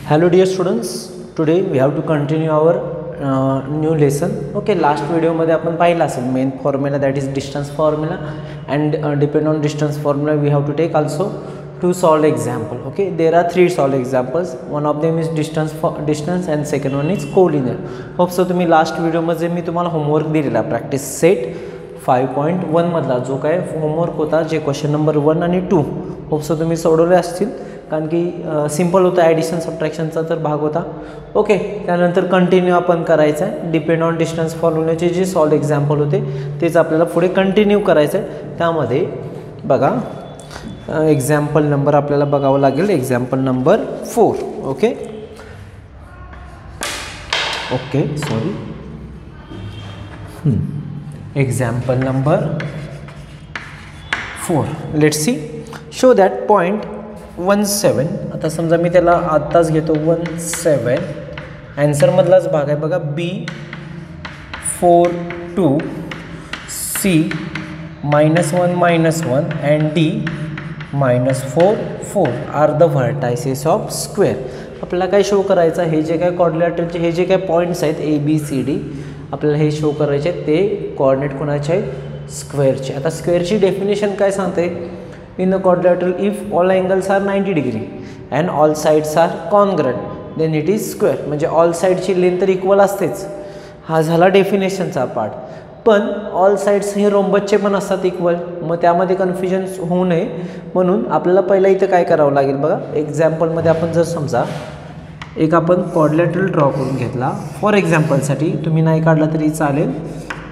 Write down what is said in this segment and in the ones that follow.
Hello dear students, today we have to continue our new lesson. Okay, last video मध्ये आपण पाहिला असेल main formula, that is distance formula, and depend on distance formula we have to take also two solved example. Okay, there are three solved examples. One of them is distance and second one is collinear. Hope so तुम्ही last video मध्ये मी तुम्हाला homework दिलेला practice set 5.1 मधला जो काय homework होता, जे question number 1 आणि 2 होप सो तुम्ही सोडवले असतील, कारण की सिंपल होता, ॲडिशन सबट्रॅक्शनचा तर भाग होता. ओके, त्यानंतर कंटिन्यू आपण करायचं आहे. डिपेंड ऑन डिस्टन्स फॉर्म्युल्याचे जे सॉल्व एक्झाम्पल होते तेच आपल्याला पुढे कंटिन्यू करायचं आहे. त्यामध्ये बघा एक्झाम्पल नंबर आपल्याला बघावं लागेल, example number 4. Okay okay sorry, example number 4. let's see, show that point 17. आता समजा मी त्याला आत्ताच घेतो 17. आन्सर मधलाच भाग आहे बघा, B 4 2 C -1 and D -4 4 are the vertices of square. आपल्याला काय शो करायचं, हे जे काय क्वाड्रिलॅटरलचे हे जे काय पॉईंट्स आहेत ABCD आपल्याला हे शो करायचे, ते कोऑर्डिनेट कोणाचे आहेत, स्क्वेअरचे. आता स्क्वेअरची डेफिनेशन काय सांगते, in the quadrilateral if all angles are 90 degree and all sides are congruent then it is square. म्हणजे ऑल साइडची लेंथ तर इक्वल असतेच, हा झाला डेफिनेशनचा पार्ट. पण ऑल साइड्स हे रोम्बसचे पण असतात इक्वल, मग त्यामध्ये कन्फ्युजन होऊ नये म्हणून आपल्याला पहिला इथं काय करावं लागेल बघा. एक्झाम्पलमध्ये आपण जर समजा एक आपण क्वाड्रिलॅटरल ड्रॉ करून घेतला, फॉर एक्झाम्पलसाठी, तुम्ही नाही काढला तरी चालेल,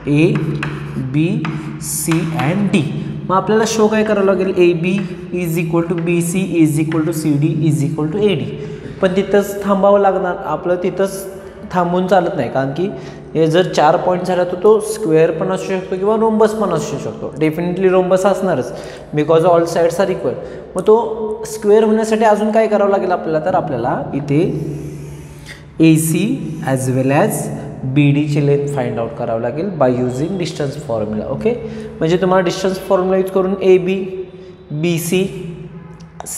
ABC अँड D. मग आपल्याला शो काय करावं लागेल, AB is equal to BC is equal to CD is equal to AD. पण तिथंच थांबावं लागणार आपलं, तिथंच थांबून चालत नाही, कारण की हे जर 4 पॉईंट झाला तर तो स्क्वेअर पण असू शकतो किंवा रोम्बस पण असू शकतो. डेफिनेटली रोम्बस असणारच, because all sides are equal. मग तो स्क्वेअर होण्यासाठी अजून काय करावं लागेल आपल्याला, तर आपल्याला इथे AC as well as BD ची लेंथ फाइंड आउट करावं लागेल by using distance formula. Okay, म्हणजे तुम्हाला डिस्टन्स फॉर्म्युला यूज करून AB BC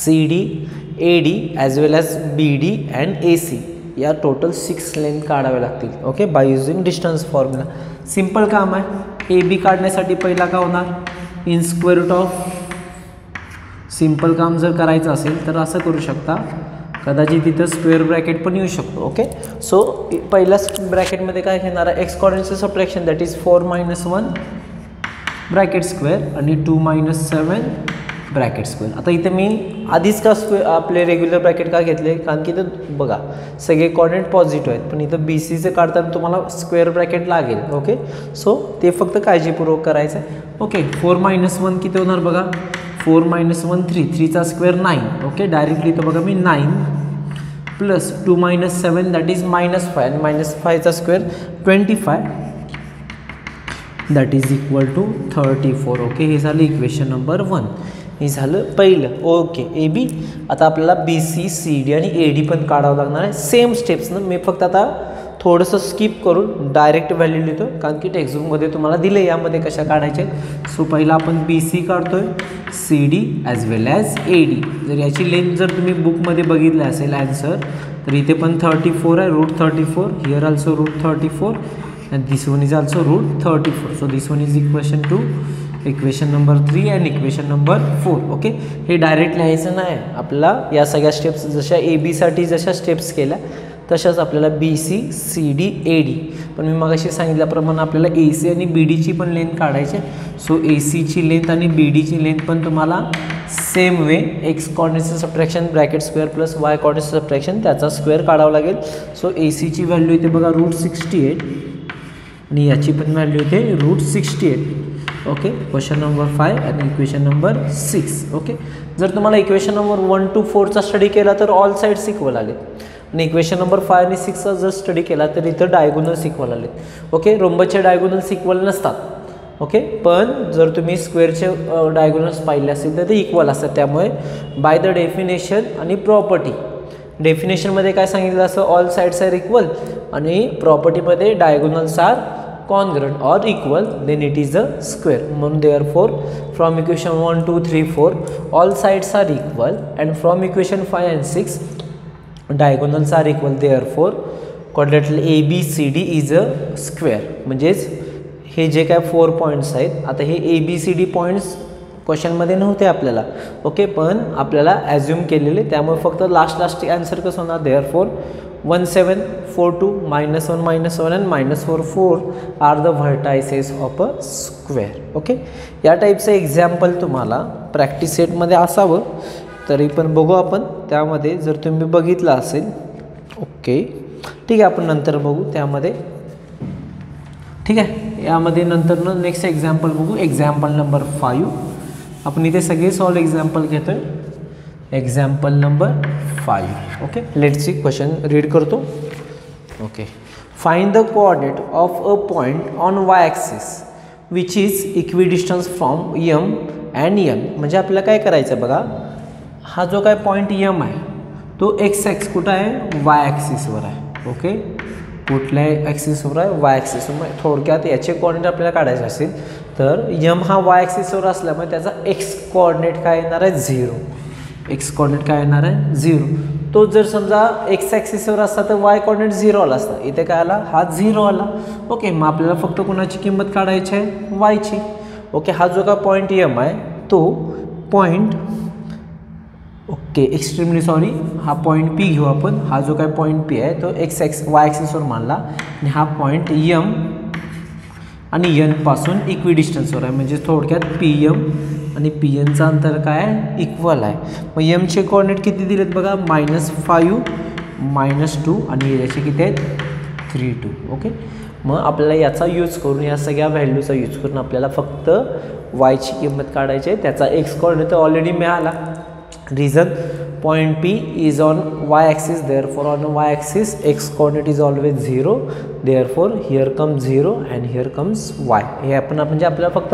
CD AD as well as BD and AC या टोटल 6 लेंथ काढावे लागतील. Okay, by using distance formula. Simple काम आहे. AB काढण्यासाठी पहिला काय होणार, in square root of, simple काम जर करायचं असेल तर असं करू शकता, कदाचित तिथं स्क्वेअर ब्रॅकेट पण येऊ शकतो. ओके, सो पहिल्या ब्रॅकेटमध्ये काय घेणार आहे, एक्स कॉर्डिनेटचं subtraction, that is 4 -1 bracket square आणि 2 -7 ब्रॅकेट स्क्वेअर. आता इथे मी आधीच का आपले रेग्युलर ब्रॅकेट का घेतले, कारण की इथं बघा सगळे कॉर्डिनेट पॉझिटिव्ह आहेत, पण इथं BCचे काढताना तुम्हाला स्क्वेअर ब्रॅकेट लागेल. ओके, सो ते फक्त काळजीपूर्वक करायचं आहे. ओके, 4 -1 किती होणार बघा, 4 -1 3, 3चा स्क्वेअर 9. ओके, डायरेक्टली इथं बघा मी 9 प्लस 2 -7 दॅट इज -5 आणि -5चा square 25 that is equal to 34. Okay, हे झालं इक्वेशन नंबर 1. हे झालं पहिलं. Okay, AB. आता आपल्याला BC CD आणि AD पण काढावं लागणार आहे सेम स्टेप्सनं. मी फक्त आता थोडंसं स्किप करून डायरेक्ट व्हॅल्यू लिहितो, कारण की टेक्स्टबुकमध्ये तुम्हाला दिले यामध्ये कशा काढायचे. सो पहिला आपण BC काढतोय, CD as well as AD. जर याची लेंथ जर तुम्ही बुकमध्ये बघितलं असेल ॲन्सर, तर इथे पण 34 आहे, √34. Here also √34 and this one is also √34. So this one is equation number 3 and equation number 4. Okay, हे डायरेक्ट लिहायचं नाही आपल्याला. या सगळ्या स्टेप्स जशा AB साठी जशा स्टेप्स केल्या तशाच आपल्याला BC CD AD. पण मी मगाशी सांगितल्याप्रमाणे आपल्याला AC आणि BDची पण लेंथ काढायची. सो ACची लेंथ आणि BDची लेंथ पण तुम्हाला सेम वे, एक्स कॉर्डिनेटचं subtraction bracket square plus y कॉर्डिनेटचं सबट्रॅक्शन त्याचा स्क्वेअर काढावं लागेल. सो ACची व्हॅल्यू इथे बघा √68 आणि याची पण व्हॅल्यू इथे √68. ओके, क्वेश्चन नंबर 5 आणि इक्वेशन नंबर 6. ओके, जर तुम्हाला इक्वेशन नंबर 1 to 4चा स्टडी केला तर ऑल साइड्स इक्वल आले, आणि इक्वेशन नंबर 5 आणि 6चा जर स्टडी केला तर इथं डायगोनल्स इक्वल आले. ओके, रोम्बसचे डायगोनल्स इक्वल नसतात. ओके, पण जर तुम्ही स्क्वेअरचे डायगोनल्स पाहिले असतील तर ते इक्वल असतात. त्यामुळे बाय द डेफिनेशन आणि प्रॉपर्टी, डेफिनेशनमध्ये काय सांगितलं असं, ऑल साइड्स आर इक्वल, आणि प्रॉपर्टीमध्ये diagonals are congruent or equal, then it is a square. Therefore from equation 1 2 3 4 all sides are equal, and from equation 5 and 6 diagonals are equal, therefore quadrilateral ABCD is a square. म्हणजेच हे जे काय 4 points आहेत, आता हे ABCD points क्वेश्चनमध्ये नव्हते आपल्याला, okay, पण आपल्याला ॲज्युम केलेले, त्यामुळे फक्त लास्ट आन्सर कसं होणार, therefore 1 7 4 2 -1 -1 and -4 4 are the vertices of a square. Okay, या टाईपचं एक्झाम्पल तुम्हाला प्रॅक्टिस सेटमध्ये असावं, तरी पण बघू आपण त्यामध्ये, जर तुम्ही बघितलं असेल. ओके, ठीक आहे, आपण नंतर बघू त्यामध्ये. ठीक आहे, यामध्ये नंतर नेक्स्ट एक्झाम्पल बघू. Example number 5. आपण इथे सगळे सॉल्व एक्झाम्पल घेतो आहे. Example number 5. Okay, let's see question read करतो. Okay, find the coordinate of a point on y axis which is equidistance from m and n. म्हणजे आपल्याला काय करायचं आहे बघा, हा जो काय पॉईंट m आहे तो x कुठं आहे, y ॲक्सिसवर आहे. ओके, कुठल्या ॲक्सिसवर आहे, y ॲक्सिसवर. थोडक्यात याचे कोऑर्डिनेट आपल्याला काढायचे असेल तर m हा y ॲक्सिसवर असल्यामुळे त्याचा x कोऑर्डिनेट काय येणार आहे, 0. x कोऑर्डिनेट काय येणार आहे, 0. तो जर समजा x ॲक्सिसवर असता तर y कोऑर्डिनेट 0 आला असता. इथे काय आला, हा 0 आला. ओके, मग आपल्याला फक्त कोणाची किंमत काढायची आहे, y ची. ओके, हा जो काय पॉईंट m आहे तो पॉईंट, ओके, एक्स्ट्रीमली सॉरी, हा पॉईंट P घेऊ आपण. हा जो काय पॉईंट P आहे तो y ॲक्सिसवर मानला आणि हा पॉईंट m आणि n पासून इक्विडिस्टन्सवर आहे. म्हणजे थोडक्यात PM आणि PNचं अंतर काय आहे, इक्वल आहे. मग mचे कोऑर्डिनेट किती दिलेत बघा, -5 -2 आणि याचे किती आहेत, 3 2. ओके, मग आपल्याला याचा यूज करून, या सगळ्या व्हॅल्यूचा यूज करून आपल्याला फक्त y ची किंमत काढायची आहे. त्याचा x कोऑर्डिनेट ऑलरेडी मिळाला. Reason, point P is on y axis, therefore on y axis x coordinate is always 0, therefore here comes 0 and here comes y. हे आपण म्हणजे आपल्याला फक्त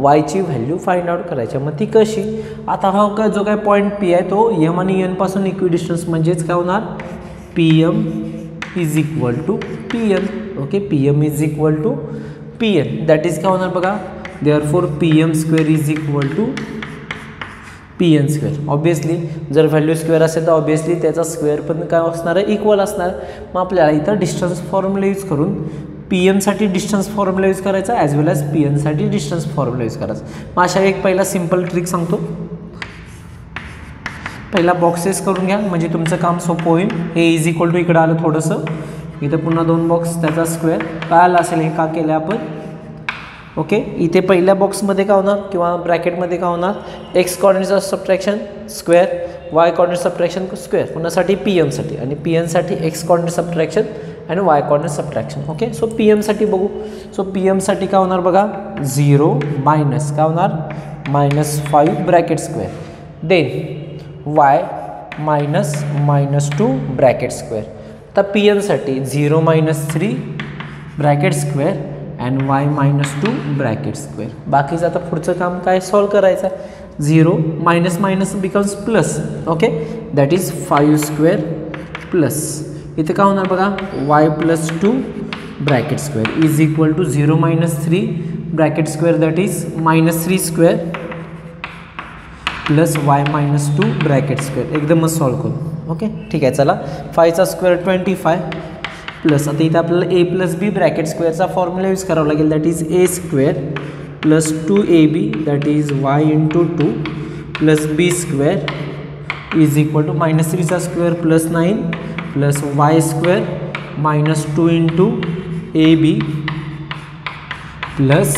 y ची व्हॅल्यू फाइंड आउट करायची. मग ती कशी, आता हा काय जो काय पॉईंट P आहे तो m आणि n पासून इक्विडिस्टन्स, म्हणजेच काय होणार, PM is equal to PN. Okay, PM is equal to PN, that is काय होणार बघा, therefore PM square is equal to PN square. Obviously जर व्हॅल्यू स्क्वेअर असेल तर ऑब्वियसली त्याचा स्क्वेअर पण काय असणार आहे, इक्वल असणार. मग आपल्याला इथं डिस्टन्स फॉर्म्युला यूज करून PMसाठी डिस्टन्स फॉर्म्युला यूज करायचा, as well as PNसाठी distance formula use करायचा. मग अशा एक पहिला सिम्पल ट्रिक सांगतो. पहिला बॉक्सेस करून घ्या म्हणजे तुमचं काम सोपं होईल. हे इज इक्वल टू इकडं आलं थोडंसं, इथं पुन्हा 2 बॉक्स, त्याचा स्क्वेअर काय आला असेल, हे का केलं आपण. ओके, इथे पहिल्या बॉक्समध्ये काय होणार किंवा ब्रॅकेटमध्ये काय होणार, एक्स कॉर्डिनेटचा subtraction square, y coordinate subtraction square, पुन्हासाठी PMसाठी, आणि PNसाठी एक्स कॉर्डिनेट सबट्रॅक्शन आणि y coordinate subtraction. Okay, so PMसाठी बघू. सो PMसाठी काय होणार बघा, 0 मायनस काय होणार, -5 bracket square, then y -2 bracket square. आता PNसाठी 0 -3 bracket square and y -2 bracket square. बाकीचं आता पुढचं काम काय, सॉल्व करायचं आहे. 0 minus minus becomes plus. Okay, that is 5 square plus, इथे काय होणार बघा, y +2 bracket square is equal to 0 -3 bracket square, that is -3 square plus y -2 bracket square. एकदमच सॉल्व करू. ओके, ठीक आहे, चला. 5चा स्क्वेअर 25 प्लस, आता इथे आपल्याला a + b ब्रॅकेट स्क्वेअरचा फॉर्म्युला यूज करावा लागेल, that is a² + 2ab that is y × 2 plus b² is equal to -3चा square plus 9 plus y² -2 × ab plus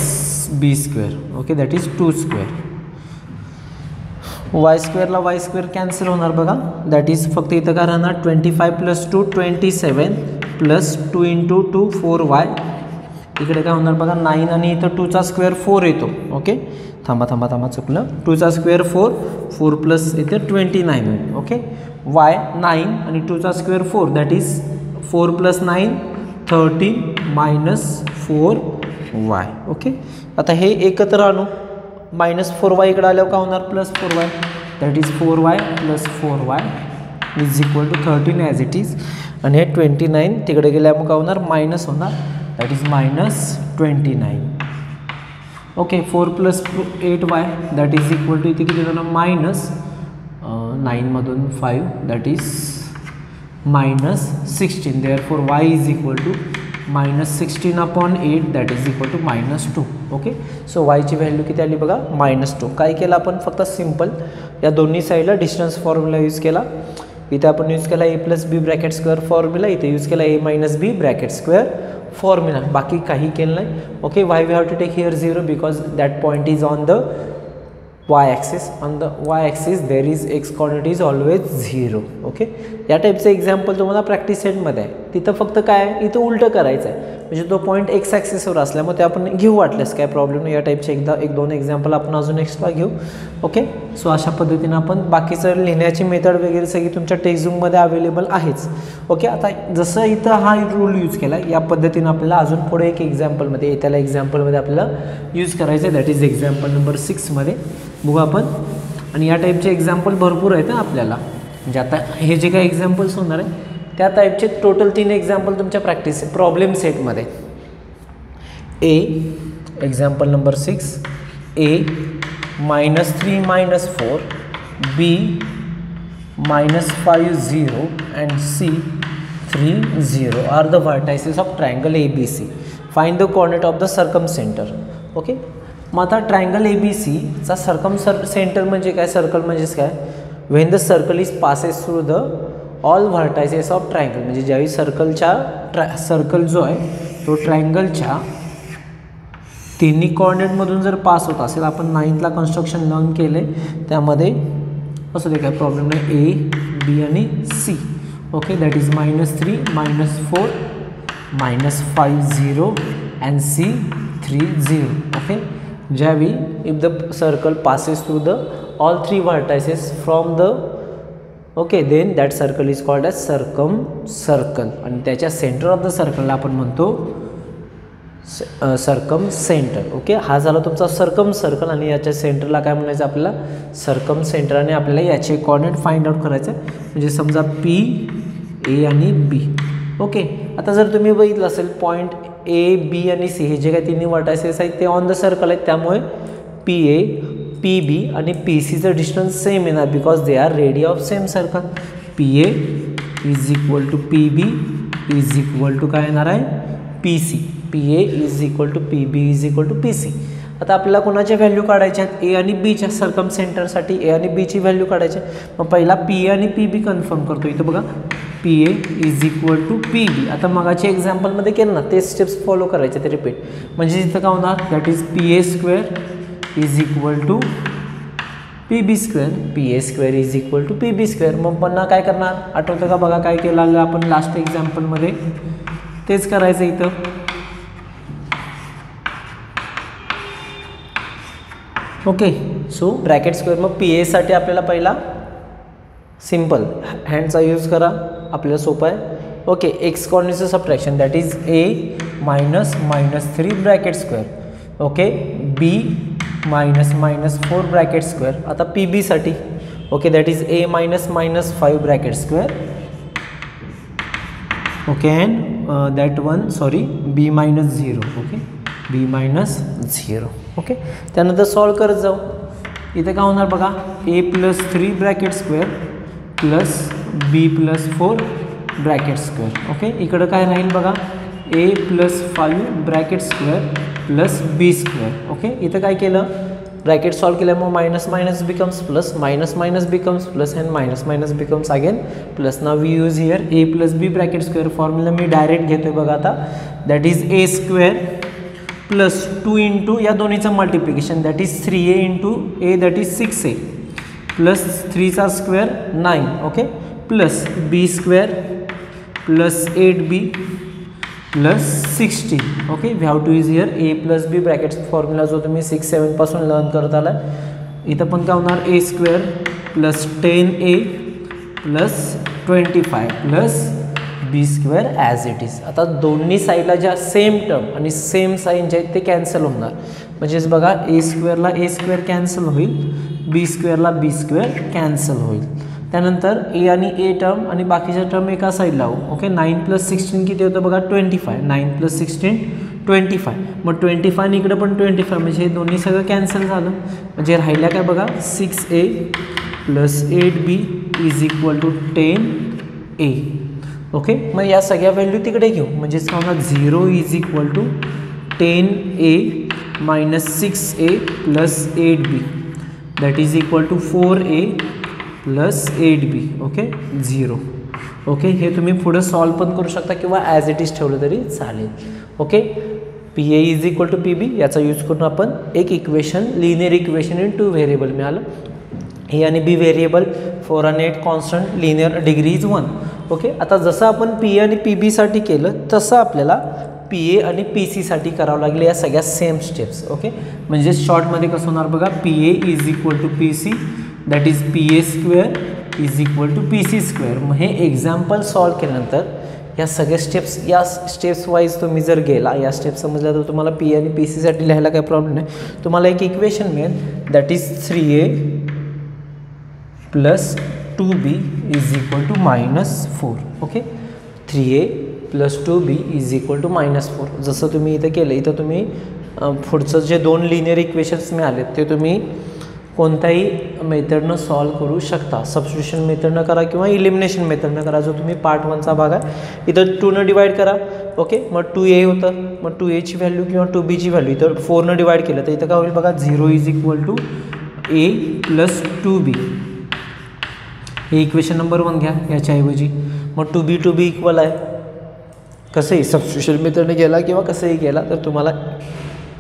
b². Okay, that is 2². y² ला y² कॅन्सल होणार बघा, दॅट इज फक्त इथं काय राहणार, 25 + 2 27 प्लस 2 × 2 4y. इकडे काय होणार बघा, 9 आणि इथं 2चा स्क्वेअर 4 येतो. ओके, थांबा चुकलं, 2चा स्क्वेअर 4 प्लस इथे 29 होईल. ओके, y 9 आणि 2चा square 4 that is 4 + 9 13 -4y. Okay, आता हे एकत्र आणू, -4y इकडे आल्यावर काय होणार, +4y that is 4y + 4y is equal to 13 as it is. आणि हे 29 तिकडे गेल्यामुळे काय होणार, मायनस होणार, that is -29. Okay, 4 + 8y that is equal to, इथे किती होणार, -9 मधून 5 that is -16. Therefore y is equal to -16/8 that is equal to -2. Okay, so y ची व्हॅल्यू किती आली बघा -2. काय केलं आपण फक्त सिंपल या दोन्ही साईडला डिस्टन्स फॉर्म्युला यूज केला. इथे आपण यूज केला a + b bracket square formula, इथे यूज केला a - b bracket square formula, बाकी काही केलं नाही. Okay, why we have to take here 0 because that point is on the y-axis. On the y-axis there is x coordinate is always 0. Okay, या टाईपचं example तुम्हाला practice सेटमध्ये आहे. तिथं फक्त काय आहे, इथं उलटं करायचं आहे, म्हणजे तो पॉईंट x ॲक्सिसवर असल्यामुळे ते आपण घेऊ वाटल्यास काय प्रॉब्लेम नाही. या टाईपचे एक दोन एक्झाम्पल आपण अजून एक्स्ट्रा घेऊ. ओके, सो अशा पद्धतीनं आपण बाकीचं लिहिण्याची मेथड वगैरे सगळी तुमच्या टेक्स्टबुकमध्ये अवेलेबल आहेच. ओके, आता जसं इथं हा रूल यूज केला या पद्धतीनं आपल्याला अजून पुढे एक एक्झाम्पलमध्ये येत्याला एक्झाम्पलमध्ये आपल्याला यूज करायचं आहे. दॅट इज एक्झाम्पल नंबर 6मध्ये बघू आपण. आणि या टाईपचे एक्झाम्पल भरपूर आहेत आपल्याला, म्हणजे आता हे जे काही एक्झाम्पल्स होणार आहे त्या टाईपचे टोटल 3 एक्झाम्पल तुमच्या प्रॅक्टिस प्रॉब्लेम सेटमध्ये. ए example number 6, a -3 - 4, b -5 0 and c 3 0 are the vertices of triangle ABC. Find the coordinate of the circumcenter. Okay, मग आता ट्रायंगल ABC चा सेंटर म्हणजे काय, सर्कल म्हणजेच काय, when the circle is passes through the all vertices of triangle, म्हणजे ज्यावेळी circle जो आहे तो ट्रायंगलच्या तिन्ही कॉर्डिनेटमधून जर पास होत असेल, आपण 9thला कन्स्ट्रक्शन लर्न केले त्यामध्ये असू दे काय प्रॉब्लेम नाही, A, B आणि C. Okay, that is -3 - 4 -5 0 and C 3 0. Okay, ज्यावेळी if the circle passes through the all 3 vertices from the okay then that circle is called as circle, आणि त्याच्या सेंटर ऑफ द सर्कलला आपण म्हणतो circum centre. Okay, हा झाला तुमचा circum circle, आणि याच्या सेंटरला काय म्हणायचं आपल्याला सर्कम सेंटर, आणि आपल्याला याचे कॉर्डिनेट फाइंड आउट करायचं आहे. म्हणजे समजा P, A आणि B. ओके, आता जर तुम्ही बघितलं असेल पॉईंट A, B आणि C हे जे काही तिन्ही व्हर्टायसेस आहेत ते ऑन द सर्कल आहेत, त्यामुळे PA, PB आणि PCचं डिस्टन्स सेम येणार because they are radius of same circle. PA is equal to PB is equal to काय येणार आहे PC. PA is equal to PB is equal to PC. आता आपल्याला कोणाच्या व्हॅल्यू काढायच्या आहेत, A आणि Bच्या सर्कम सेंटरसाठी A आणि Bची व्हॅल्यू काढायची. मग पहिला PA आणि PB कन्फर्म करतो. इथं बघा PA is equal to PB. आता मगाच्या एक्झाम्पलमध्ये केलं ना तेच स्टेप्स फॉलो करायचे ते रिपीट, म्हणजे इथं काय होणार that is PA square is equal to PB square, PA square is equal to PB square. मग पुन्हा काय करणार आठवतं का बघा काय केलं आपण लास्ट एक्झाम्पलमध्ये, तेच करायचं इथं. Okay, so bracket square. मग PA साठी आपल्याला पहिला सिम्पल हँडचा यूज करा, आपल्याला सोपं आहे. ओके, एक्स कॉर्डिनेटचं subtraction that is A -3 bracket square. Okay, B -4 bracket square. आता PB साठी okay that is A -5 bracket square. Okay, and that one sorry B -0. Okay, B -0. Okay, त्यानंतर सॉल्व करत जाऊ. इथे काय होणार बघा A + 3 bracket square plus B + 4 bracket square. Okay, इकडं काय राहील बघा A + 5 bracket square plus B square. Okay, इथं काय केलं ब्रॅकेट सॉल्व केल्यामुळे minus minus becomes plus, minus minus becomes plus, and minus minus becomes again plus. Now we use here A + B bracket square formula मी direct घेतोय बघा आता, that is A square plus 2 into या दोन्हीचं multiplication that is 3A into A that is 6A plus 3चा square 9. Okay, plus B square plus 8B plus 16. Okay, we have to use here A + B bracket formula जो तुम्ही 6-7 पासून learn करत आला. इथं पण काय होणार A square plus 10A plus 25 plus B square as it is. आता दोन्ही साईडला ज्या सेम टर्म आणि सेम साईन जे आहेत ते कॅन्सल होणार, म्हणजेच बघा A स्क्वेअरला A स्क्वेअर कॅन्सल होईल, B स्क्वेअरला B स्क्वेअर कॅन्सल होईल. त्यानंतर A आणि A टर्म आणि बाकीच्या टर्म एका साईडला लावू. ओके, 9 + 16 किती होतं बघा 25. 9 + 16 25. मग 25 आणि इकडं पण 25 म्हणजे हे दोन्ही सगळं कॅन्सल झालं. म्हणजे राहिल्या काय बघा 6A plus 8B is equal to 10A. Okay, मग या सगळ्या व्हॅल्यू तिकडे घेऊ, म्हणजेच काय होणार 0 is equal to 10a minus 6a plus 8b that is equal to 4a plus 8b. Okay 0. Okay, हे तुम्ही पुढे सॉल्व पण करू शकता किंवा ॲज इट इज ठेवलं तरी चालेल. Okay, PA is equal to PB याचा यूज करून आपण एक equation linear equation in 2 variable मिळालं. ए आणि बी व्हेरिएबल 4 आणि 8 constant linear degree is 1. Okay, आता जसं आपण PA आणि PBसाठी केलं तसं आपल्याला PA आणि PC करावं लागेल या सगळ्या सेम स्टेप्स. ओके, म्हणजे शॉर्टमध्ये कसं होणार बघा, PA is equal to PC that is PA square is equal to PC square. मग हे एक्झाम्पल सॉल्व केल्यानंतर या सगळ्या स्टेप्स वाईज तुम्ही जर गेला, या स्टेप्स समजल्या तर तुम्हाला PA आणि PC लिहायला काही प्रॉब्लेम नाही. तुम्हाला एक इक्वेशन मिळेल that is 3a plus 2b is equal to -4. Okay, 3a plus 2b is equal to -4. जसं तुम्ही इथं केलं, इथं तुम्ही पुढचं जे 2 लिनियर इक्वेशन्स मिळालेत ते तुम्ही कोणत्याही मेथडनं सॉल्व करू शकता. सबस्टिट्यूशन मेथडनं करा किंवा इलिमिनेशन मेथडनं करा. जो तुम्ही पार्ट 1चा भाग आहे इथं 2नं डिवाइड करा. ओके, मग 2a होतं, मग 2aची व्हॅल्यू किंवा 2bची व्हॅल्यू इथं 4नं डिवाइड केलं तर इथं काय होईल बघा, 0 is equal to a plus 2b. हे इक्वेशन नंबर 1 घ्या याच्याऐवजी. मग 2b इक्वल आहे, कसंही सबस्टिट्यूशन मेथडने गेला किंवा कसंही गेला तर तुम्हाला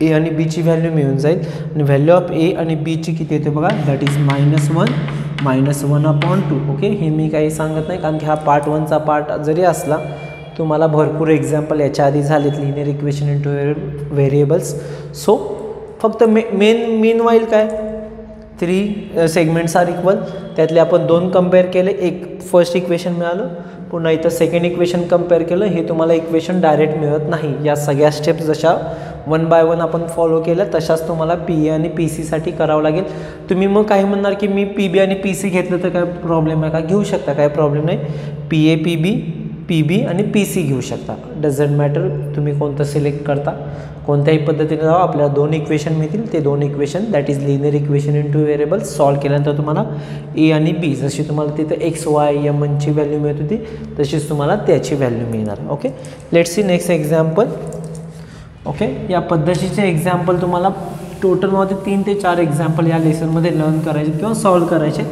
ए आणि बीची व्हॅल्यू मिळून जाईल. आणि व्हॅल्यू ऑफ ए आणि बीची किती येते बघा, दॅट इज -1/2. ओके, हे मी काही सांगत नाही कारण की हा पार्ट 1चा पार्ट जरी असला तुम्हाला भरपूर एक्झाम्पल याच्या आधी झालेत linear equation in 2 variables. So फक्त मेन वाईल काय 3 सेगमेंट्स आर इक्वल, त्यातले आपण 2 कंपेअर केले, एक फर्स्ट इक्वेशन मिळालं, पुन्हा इथं सेकंड इक्वेशन कंपेअर केलं. हे तुम्हाला इक्वेशन डायरेक्ट मिळत नाही. या सगळ्या स्टेप्स जशा 1 बाय 1 आपण फॉलो केलं तशाच तुम्हाला PA आणि PC करावं लागेल. तुम्ही मग काही म्हणणार की मी PB आणि PC घेतलं तर काय प्रॉब्लेम आहे का? घेऊ शकता, काय प्रॉब्लेम नाही. PA PB आणि PC घेऊ शकता, डझंट मॅटर तुम्ही कोणतं सिलेक्ट करता. कोणत्याही पद्धतीने जावा, आपल्याला 2 इक्वेशन मिळतील. ते 2 equation that is linear equation in 2 variables solve केल्यानंतर तुम्हाला A आणि B जशी तुम्हाला तिथं x y m ची व्हॅल्यू मिळत होती तशीच तुम्हाला त्याची व्हॅल्यू मिळणार. Okay, let's C next example. Okay, या पद्धतीचे एक्झाम्पल तुम्हाला टोटलमध्ये 3 ते 4 एक्झाम्पल या लेसनमध्ये लर्न करायचे किंवा सॉल्व करायचे.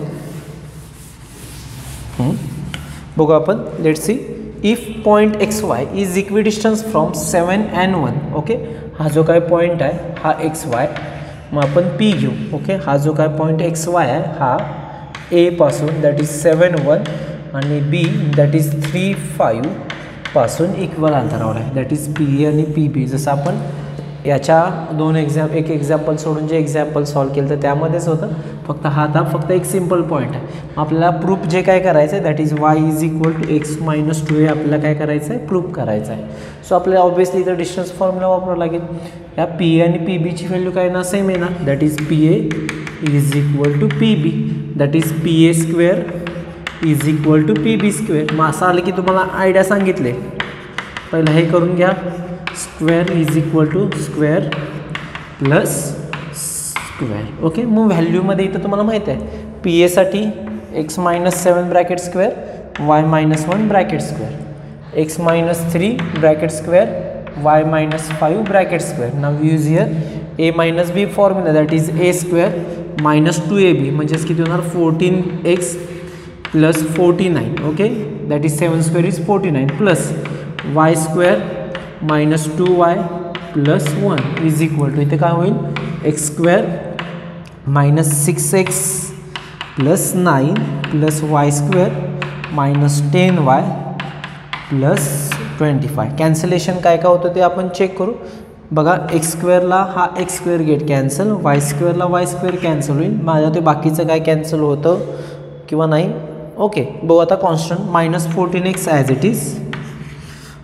बघू आपण, let's see. If point XY is equidistance from 7 and 1. Okay, हा जो काय पॉईंट आहे हा XY, मग आपण P घेऊ. ओके, हा जो काय पॉईंट XY आहे हा A पासून दॅट इज 7 1 आणि B दॅट इज 3 5 पासून इक्वल अंतरावर आहे, दॅट इज PA आणि PB. जसं आपण याच्या एक एक्झाम्पल सोडून जे एक्झाम्पल सॉल्व केलं तर त्यामध्येच होतं. फक्त हा आता फक्त एक सिम्पल पॉईंट आहे. आपल्याला प्रूफ जे काय करायचं आहे that is y is equal to x - 2 हे आपल्याला काय करायचं आहे, प्रूफ करायचं आहे. सो आपल्याला ऑब्व्हियसली इथं डिस्टन्स फॉर्म्युला वापरावं लागेल. या PA आणि PBची व्हॅल्यू काय ना सेम आहे ना, that is PA is equal to PB that is PA square is equal to PB square. मग असं आलं की तुम्हाला आयडिया सांगितले, पहिलं हे करून घ्या. Square is equal to square plus square. Okay, मग व्हॅल्यूमध्ये इथं तुम्हाला माहीत आहे PA साठी x - 7 bracket square, y - 1 bracket square, x - 3 bracket square, y - 5 bracket square. Now use here a - b formula that is a square - 2ab म्हणजेच किती होणार 14x plus 49. Okay, that is 7 square is 49 plus y square - 2y plus 1 is equal to इथे काय होईल x square - 6x plus 9 plus y square - 10y plus 25. Cancellation काय काय होतं ते आपण चेक करू. बघा, x स्क्वेअरला हा x square get cancel, y स्क्वेअरला y square cancel होईल. माझ्या ते बाकीचं काय कॅन्सल होतं किंवा नाही. ओके, बघू आता constant -14x as it is.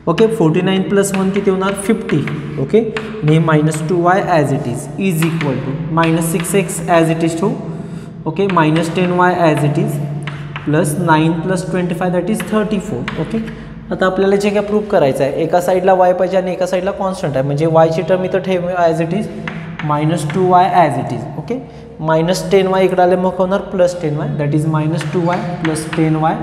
Okay, 49 plus 1 किती होणार 50. ओके, आणि -2y as it is equal to -6x as it is to. Okay, -10y as it is plus 9 plus 25 that is 34. Okay, आता आपल्याला जे काय प्रूफ करायचं आहे, एका साईडला y पाहिजे आणि एका साईडला कॉन्स्टंट आहे, म्हणजे yची टर्म इथं ठेवू as it is -2y as it is. Okay, -10y इकडे आले मग होणार +10y that is -2y plus 10y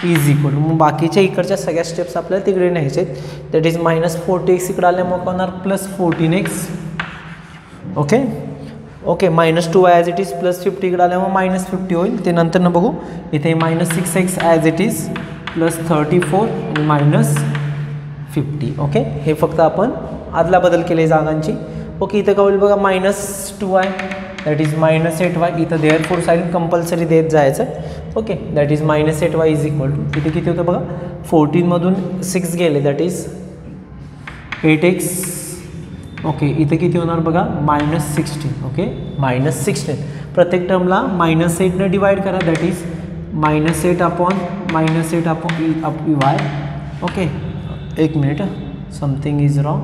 is equal to, मग बाकीच्या इकडच्या सगळ्या स्टेप्स आपल्याला तिकडे न्यायचे आहेत. दॅट इज -40x इकडे आल्यामुळे काय होणार +14x. Okay okay -2y as it is +50 इकडे आल्यामुळे -50 होईल. ते नंतर न बघू. इथे -6x ॲज इट इज +34 आणि -50. ओके हे फक्त आपण आदला बदल केले जागांची. ओके इथं काय होईल बघा -2y दॅट इज -8y. इथं देअरफोर साईन कंपल्सरी देत जायचं. Okay that is -8y is equal to इथे किती होतं बघा 14मधून 6 गेले दॅट इज 8x. ओके इथे किती होणार बघा -16. ओके -16 प्रत्येक टर्मला -8ने डिवाइड करा that is -8 upon -8/y. Okay एक मिनिट समथिंग इज रॉंग.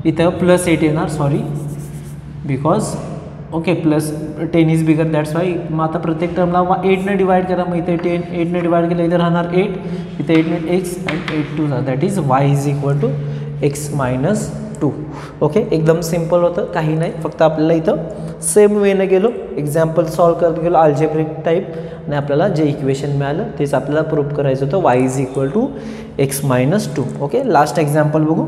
इथं +8 येणार sorry because okay +10 is bigger that's why. मग आता प्रत्येक टर्मला 8ने डिवाइड करा. मग इथे 8ने डिवाइड केलं इथं राहणार 8. इथे 8ने x and 8 2 that is y is equal to x - 2. Okay एकदम सिम्पल होतं काही नाही. फक्त आपल्याला इथं सेम वेनं गेलो एक्झाम्पल सॉल्व करत गेलो अल्जेब्रिक टाईप आणि आपल्याला जे इक्वेशन मिळालं तेच आपल्याला प्रूव्ह करायचं होतं y is equal to x - 2. Okay last example बघू.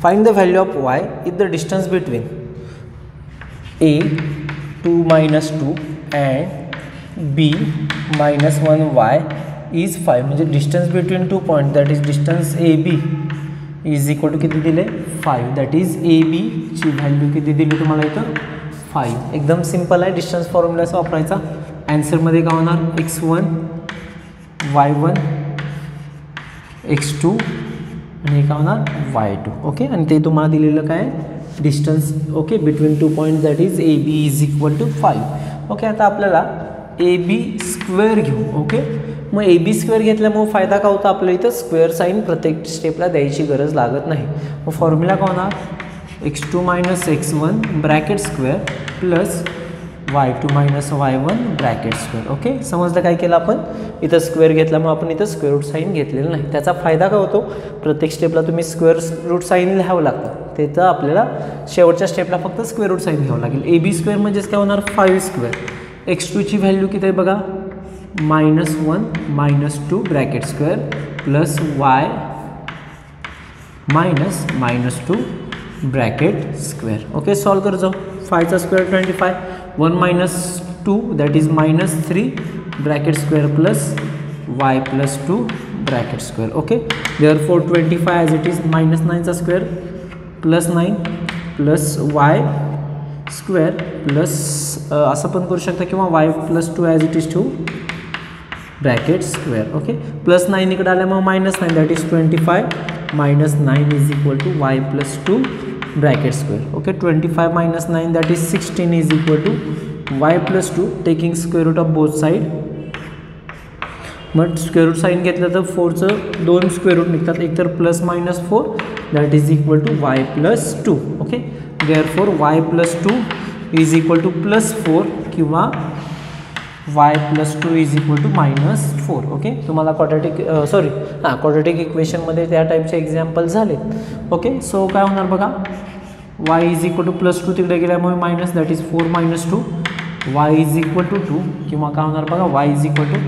Find the value of y if the distance between a 2 - 2 and b -1y is 5. म्हणजे distance between 2 point that is distance A B is equal to किती दिले 5. That is ए बीची value किती दिली तुम्हाला इथं 5. एकदम सिम्पल आहे. डिस्टन्स फॉर्म्युलाचा वापरायचा. ॲन्सरमध्ये काय होणार x1 y1 x2 आणि काय होणार y2. ओके आणि ते तुम्हाला दिलेलं काय distance okay between 2 point that is A B is equal to 5. Okay आता आपल्याला ए बी स्क्वेअर घेऊ. ओके मग ए बी स्क्वेअर घेतल्यामुळे फायदा काय होता आपल्या इथं स्क्वेअर साईन प्रत्येक स्टेपला द्यायची गरज लागत नाही. मग फॉर्म्युला काय होणार x2 - x1 bracket square plus y2 - y1 bracket square. Okay समजलं काय केलं आपण इथं स्क्वेअर घेतल्यामुळे आपण इथं स्क्वेअर रूट साईन घेतलेलं नाही. त्याचा फायदा काय होतो प्रत्येक स्टेपला तुम्ही स्क्वेअर रूट साईन लिहावं लागतं. त्याचं आपल्याला शेवटच्या स्टेपला फक्त स्क्वेअर रूट साईन घ्यावं लागेल. ए बी स्क्वेअर म्हणजेच काय होणार 5 स्क्वेअर. x2ची व्हॅल्यू किती आहे बघा -1 - 2 bracket square plus y -2 bracket square. Okay solve कर जाऊ. 5चा square 25 1 - 2 that is -3 bracket square plus y +2 bracket square. Okay therefore 25 as it is -9चा square +9 plus y square plus असं पण करू शकता किंवा y +2 as it is 2 bracket square. Okay +9 इकडे आल्यामुळे -9 that is 25 -9 is equal to y +2 bracket square. Okay 25 - 9 that is 16 is equal to y +2 taking square root of both side. मग square root sign घेतलं तर 4चं 2 square route निघतात. एक तर +-4 that is equal to y +2. Okay therefore y +2 is equal to +4 किंवा y +2 is equal to -4. Okay तुम्हाला quadratic इक्वेशनमध्ये त्या टाईपचे एक्झाम्पल झालेत. ओके सो काय होणार बघा y इज इक्वल टू +2 तिकडे गेल्यामुळे minus that is 4 - 2 y is equal to 2 किंवा काय होणार बघा y is equal to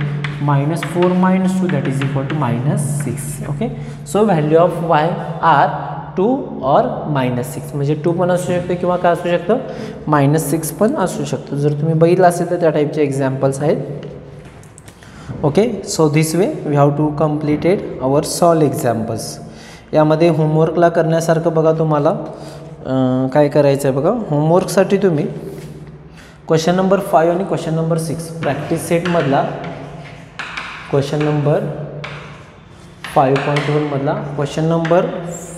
-4 - 2 that is equal to -6. Okay so value of y are 2 और -6 म्हणजे 2 पण असू शकते किंवा काय असू शकतं -6 पण असू शकतं. जर तुम्ही बघितलं असेल तर त्या टाईपचे एक्झाम्पल्स आहेत. Okay so this way we have to completed our solve examples. यामध्ये होमवर्कला करण्यासारखं बघा तुम्हाला काय करायचं आहे बघा. होमवर्कसाठी तुम्ही क्वेश्चन नंबर 5 आणि क्वेश्चन नंबर 6 प्रॅक्टिस सेटमधला क्वेश्चन नंबर 5.1 मधला क्वेश्चन नंबर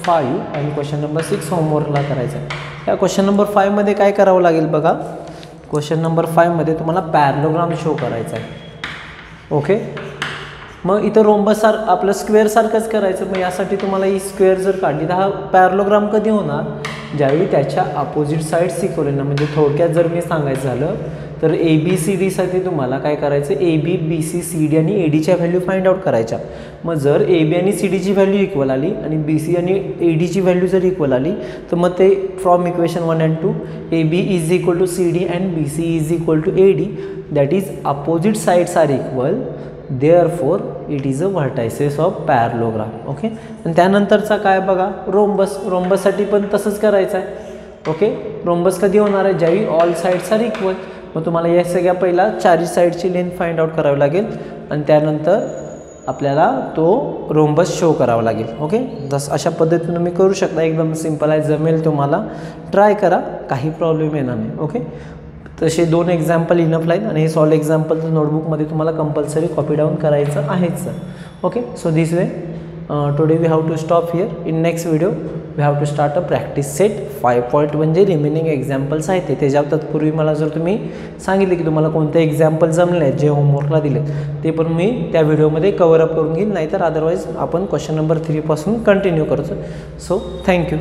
5 आणि क्वेश्चन नंबर 6 होमवर्कला करायचा आहे. या क्वेश्चन नंबर 5 मध्ये काय करावं लागेल बघा. क्वेश्चन नंबर 5 मध्ये तुम्हाला पॅरलोग्राम शो करायचा आहे. ओके मग इथं रोम्बस आपलं स्क्वेअर सारखंच करायचं. मग यासाठी तुम्हाला ही स्क्वेअर जर काढली तर हा पॅरलोग्राम कधी होणार ज्यावेळी त्याच्या अपोजिट साईड्स इक्वल ना, म्हणजे थोडक्यात जर मी सांगायचं झालं तर ABCDसाठी तुम्हाला काय करायचं, AB BC CD आणि ADच्या व्हॅल्यू फाइंड आउट करायच्या. मग जर AB आणि CDची व्हॅल्यू इक्वल आली आणि BC आणि ADची व्हॅल्यू जर इक्वल आली तर मग ते from equation 1 and 2 AB is equal to CD and BC is equal to AD, that is opposite sides are equal, therefore it is a vertices of parallelogram. Okay. आणि त्यानंतरचा काय बघा, रोम्बस. रोम्बससाठी पण तसंच करायचं आहे. ओके. रोम्बस कधी होणार आहे, ज्यावेळी ऑल साइड्स आर इक्वल. मग तुम्हाला या सगळ्या पहिला चारही साईडची लेंथ फाइंड आउट करावी लागेल आणि त्यानंतर आपल्याला तो रोम्बस शो करावा लागेल. ओके. अशा पद्धतीनं मी करू शकता, एकदम सिम्पल आहे, जमेल तुम्हाला, ट्राय करा, काही प्रॉब्लेम येणार नाही. ओके. तसे 2 एक्झाम्पल इनफ आहेत आणि हे सॉल्व एक्झाम्पल नोटबुकमध्ये तुम्हाला कंपल्सरी कॉपी डाऊन करायचं आहेच. Okay. So this way today we have to stop here. In next video we have to start a practice set 5.1 जे रिमेनिंग एक्झाम्पल्स आहेत ते. त्याच्या तत्पूर्वी मला जर तुम्ही सांगितले की तुम्हाला कोणते एक्झाम्पल जमले आहेत जे होमवर्कला दिलेत ते पण मी त्या व्हिडिओमध्ये कवर अप करून घेईन, नाहीतर अदरवाईज आपण क्वेश्चन नंबर 3 पासून कंटिन्यू करतो. So thank you.